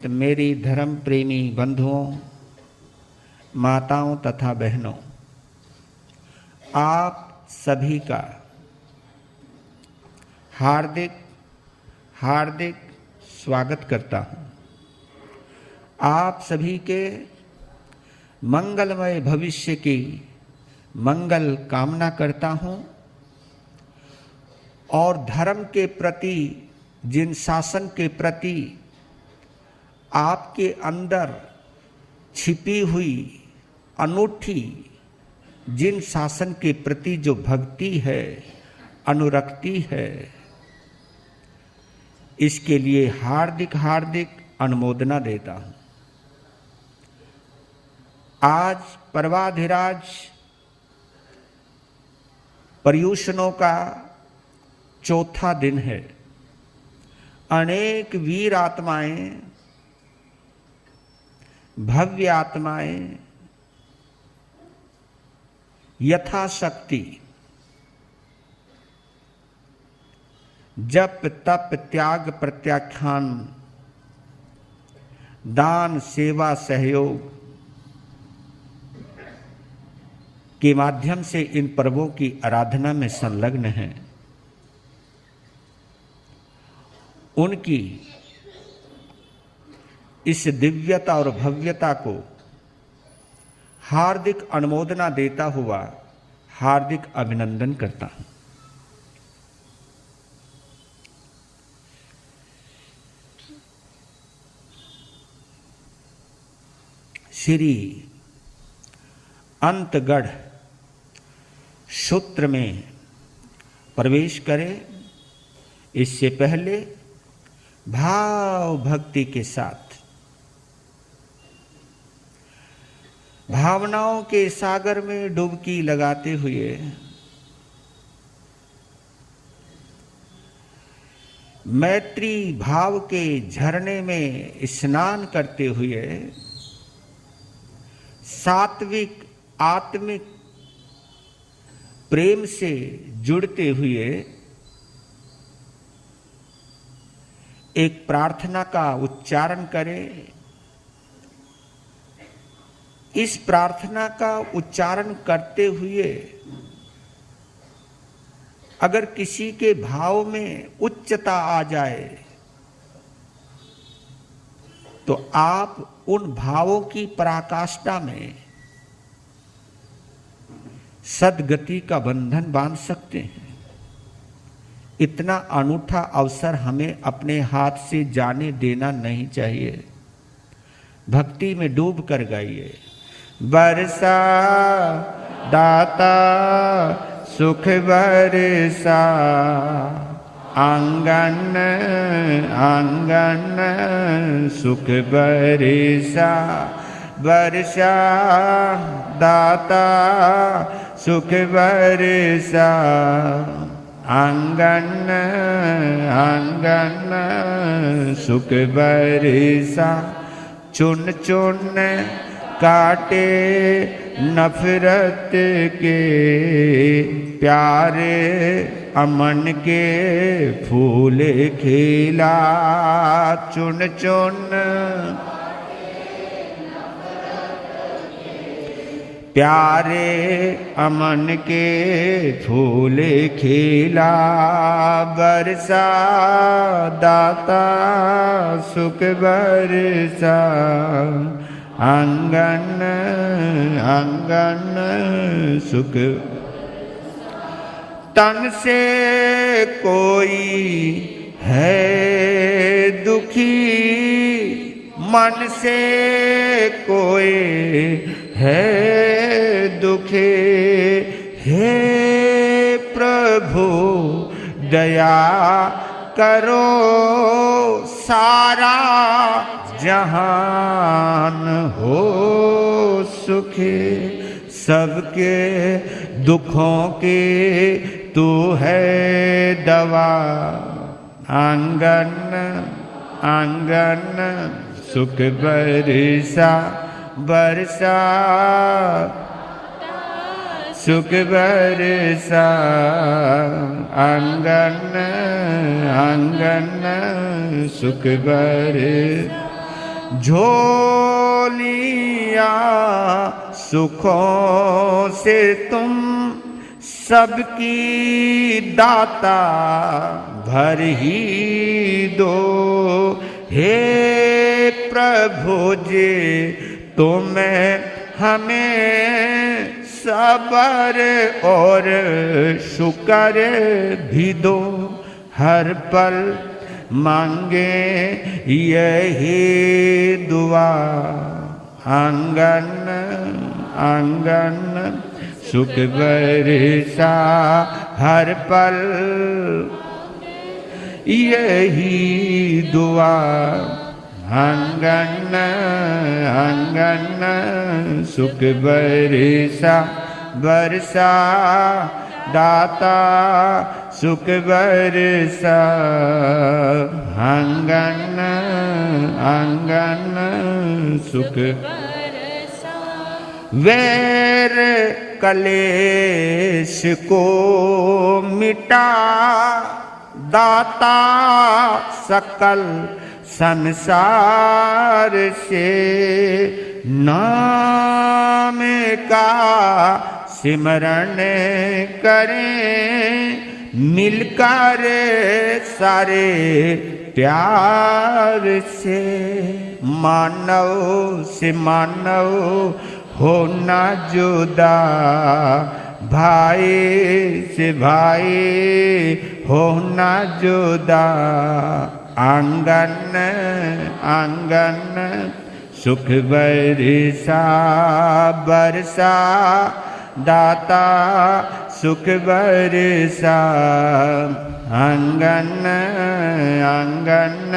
तो मेरी धर्म प्रेमी बंधुओं, माताओं तथा बहनों, आप सभी का हार्दिक हार्दिक स्वागत करता हूं। आप सभी के मंगलमय भविष्य की मंगल कामना करता हूं और धर्म के प्रति, जिन शासन के प्रति आपके अंदर छिपी हुई अनूठी, जिन शासन के प्रति जो भक्ति है, अनुरक्ति है, इसके लिए हार्दिक हार्दिक अनुमोदना देता हूं। आज पर्वाधिराज पर्युषणों का चौथा दिन है। अनेक वीर आत्माएं, भव्य आत्माएं यथाशक्ति जप तप त्याग प्रत्याख्यान, दान सेवा सहयोग के माध्यम से इन पर्वों की आराधना में संलग्न हैं। उनकी इस दिव्यता और भव्यता को हार्दिक अनुमोदना देता हुआ हार्दिक अभिनंदन करता हूं। श्री अंतगढ़ सूत्र में प्रवेश करें, इससे पहले भाव भक्ति के साथ भावनाओं के सागर में डुबकी लगाते हुए मैत्री भाव के झरने में स्नान करते हुए सात्विक आत्मिक प्रेम से जुड़ते हुए एक प्रार्थना का उच्चारण करें। इस प्रार्थना का उच्चारण करते हुए अगर किसी के भाव में उच्चता आ जाए तो आप उन भावों की पराकाष्ठा में सद्गति का बंधन बांध सकते हैं। इतना अनूठा अवसर हमें अपने हाथ से जाने देना नहीं चाहिए। भक्ति में डूब कर गाइए। बरसा दाता सुख बरसा, आंगन आंगन सुख बरसा। बरसा दाता सुख बरसा, आंगन आंगन सुख बरसा। चुन चुन काटे नफरत के, प्यारे अमन के फूल खिला। चुन चुन प्यारे अमन के फूल खिला। बरसा दाता सुख बरसा, आंगन आंगन सुख। तन से कोई है दुखी, मन से कोई है दुखी। हे प्रभु दया करो, सारा जहान हो सुखी। सबके दुखों की तू है दवा, आंगन आंगन सुख बरसा। बरसा सुख बरसा, आंगन आंगन सुख बरसा। झोलिया सुखों से तुम सबकी दाता भर ही दो। हे प्रभु जी तुम्हें हमें सबर और शुक्र भी दो। हर पल मांगे यही दुआ, आंगन आंगन सुख बरसा। हर पल यही दुआ, आंगन आंगन सुख बरसा। बरसा दाता सुख बरसा, आंगन आंगन सुख बरसा। वैर कलेश को मिटा दाता सकल संसार से। नाम का सिमरन करें मिलकर सारे प्यार से। मानव से मानव हो ना जुदा, भाई से भाई हो ना जुदा। आंगन आंगन सुख बरसा। बरसा दाता सुख बरसा, आंगन आंगन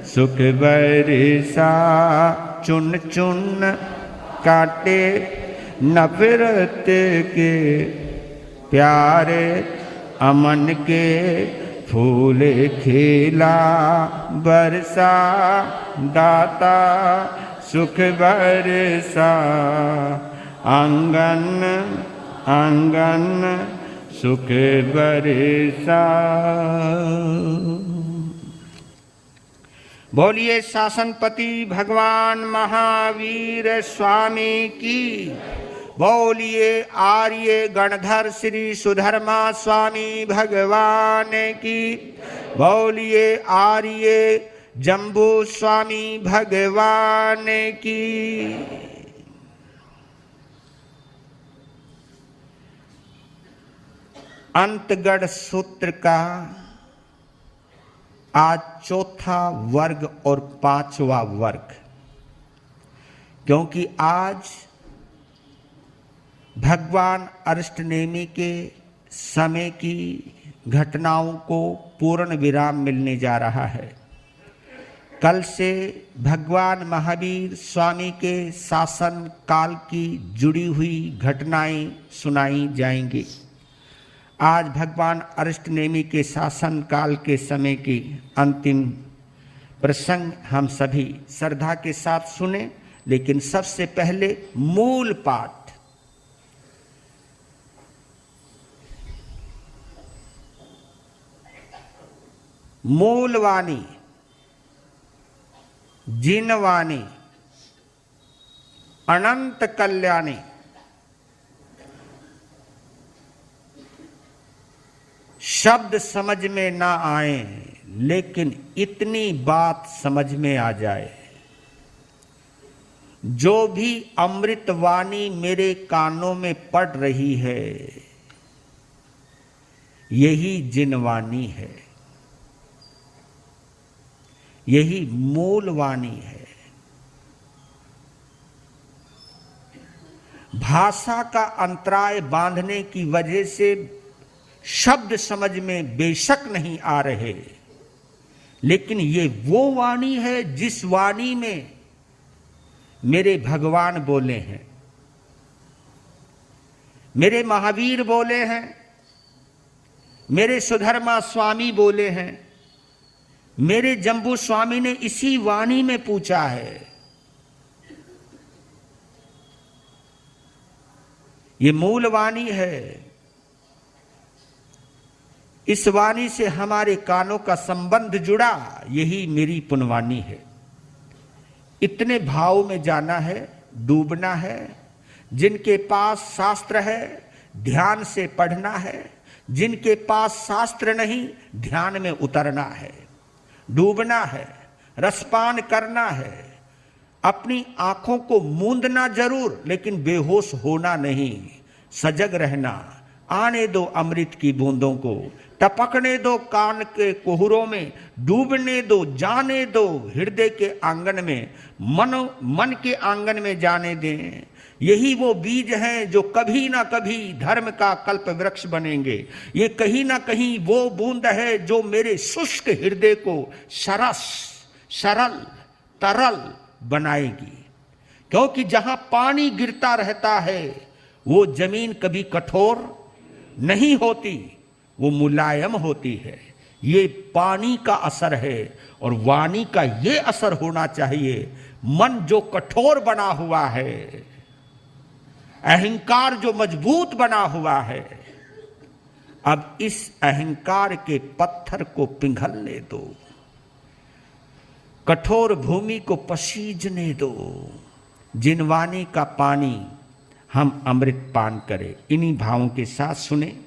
सुख बरसा। चुन चुन काटे नफरत के प्यारे अमन के फूल खिला। बरसा दाता सुख बरसा, आंगन आंगन सुख बरसा। बोलिए शासनपति भगवान महावीर स्वामी की। बोलिए आर्य गणधर श्री सुधर्मा स्वामी भगवान की। बोलिए आर्य जम्बू स्वामी भगवान की। अंतगढ़ सूत्र का आज चौथा वर्ग और पांचवा वर्ग, क्योंकि आज भगवान अष्टनेमी के समय की घटनाओं को पूर्ण विराम मिलने जा रहा है। कल से भगवान महावीर स्वामी के शासन काल की जुड़ी हुई घटनाएं सुनाई जाएंगी। आज भगवान अष्टनेमी के शासन काल के समय की अंतिम प्रसंग हम सभी श्रद्धा के साथ सुने। लेकिन सबसे पहले मूल पाठ, मूल वाणी, जिन वाणी, अनंत कल्याणी। शब्द समझ में ना आए लेकिन इतनी बात समझ में आ जाए, जो भी अमृत वाणी मेरे कानों में पड़ रही है यही जिन वाणी है, यही मूल वाणी है। भाषा का अंतराय बांधने की वजह से शब्द समझ में बेशक नहीं आ रहे, लेकिन ये वो वाणी है जिस वाणी में मेरे भगवान बोले हैं, मेरे महावीर बोले हैं, मेरे सुधर्मा स्वामी बोले हैं, मेरे जम्बू स्वामी ने इसी वाणी में पूछा है। ये मूल वाणी है। इस वाणी से हमारे कानों का संबंध जुड़ा, यही मेरी पुनवाणी है। इतने भाव में जाना है, डूबना है। जिनके पास शास्त्र है ध्यान से पढ़ना है, जिनके पास शास्त्र नहीं ध्यान में उतरना है, डूबना है, रसपान करना है। अपनी आंखों को मूंदना जरूर, लेकिन बेहोश होना नहीं, सजग रहना। आने दो अमृत की बूंदों को, टपकने दो कान के कोहरों में, डूबने दो, जाने दो हृदय के आंगन में, मन के आंगन में जाने दें। यही वो बीज हैं जो कभी ना कभी धर्म का कल्प वृक्ष बनेंगे। ये कहीं ना कहीं वो बूंद है जो मेरे शुष्क हृदय को सरस, सरल, तरल बनाएगी। क्योंकि जहां पानी गिरता रहता है वो जमीन कभी कठोर नहीं होती, वो मुलायम होती है। ये पानी का असर है और वाणी का ये असर होना चाहिए। मन जो कठोर बना हुआ है, अहंकार जो मजबूत बना हुआ है, अब इस अहंकार के पत्थर को पिघलने दो, कठोर भूमि को पसीजने दो। जिनवानी का पानी हम अमृत पान करें। इन्हीं भावों के साथ सुने।